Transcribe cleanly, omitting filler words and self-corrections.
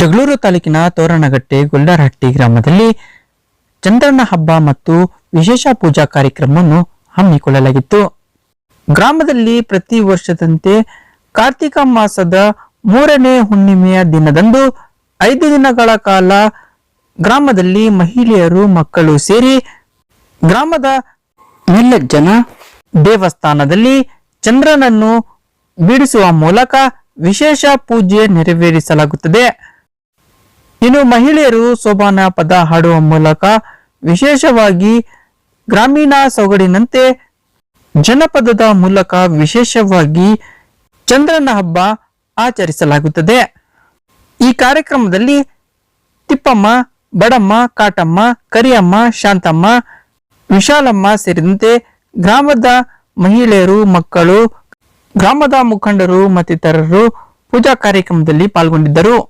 ಜಗಳೂರು ತಾಲೂಕಿನ ತೋರಣಗಟ್ಟೆ ಗೊಲ್ಲರಹಟ್ಟಿ ಗ್ರಾಮದಲ್ಲಿ ಚಂದ್ರನ ಹಬ್ಬ ಮತ್ತು ವಿಶೇಷ ಪೂಜಾ ಕಾರ್ಯಕ್ರಮವನ್ನು ಹಮ್ಮಿಕೊಳ್ಳಲಾಗಿತ್ತು. ಗ್ರಾಮದಲ್ಲಿ ಪ್ರತಿ ವರ್ಷದಂತೆ ಕಾರ್ತಿಕ ಮಾಸದ 3ನೇ ಹುಣ್ಣಿಮೆಯ ದಿನದಂದು 5 ದಿನಗಳ ಕಾಲ ಗ್ರಾಮದಲ್ಲಿ ಮಹಿಳೆಯರು ಮಕ್ಕಳು ಸೇರಿ ಗ್ರಾಮದ ನಿಲ್ಲಜ್ಜನ ದೇವಸ್ಥಾನದಲ್ಲಿ ಚಂದ್ರನನ್ನು ಬಿಡಿಸುವ ಮೂಲಕ ವಿಶೇಷ ಪೂಜೆ ನೆರವೇರಿಸಲಾಗುತ್ತದೆ. ಇನ್ನು ಮಹಿಳೆಯರು ಸೋಬಾನ ಪದ ಹಾಡುವ ಮೂಲಕ ವಿಶೇಷವಾಗಿ ಗ್ರಾಮೀಣ ಸೊಗಡಿನಂತೆ ಜನಪದದ ಮೂಲಕ ವಿಶೇಷವಾಗಿ ಚಂದ್ರನ ಹಬ್ಬ ಆಚರಿಸಲಾಗುತ್ತದೆ. ಈ ಕಾರ್ಯಕ್ರಮದಲ್ಲಿ ತಿಪ್ಪಮ್ಮ, ಬಡಮ್ಮ, ಕಾಟಮ್ಮ, ಕರಿಯಮ್ಮ, ಶಾಂತಮ್ಮ, ವಿಶಾಲಮ್ಮ ಸೇರಿದಂತೆ ಗ್ರಾಮದ ಮಹಿಳೆಯರು, ಮಕ್ಕಳು, ಗ್ರಾಮದ ಮುಖಂಡರು ಮತ್ತಿತರರು ಪೂಜಾ ಕಾರ್ಯಕ್ರಮದಲ್ಲಿ ಪಾಲ್ಗೊಂಡಿದ್ದರು.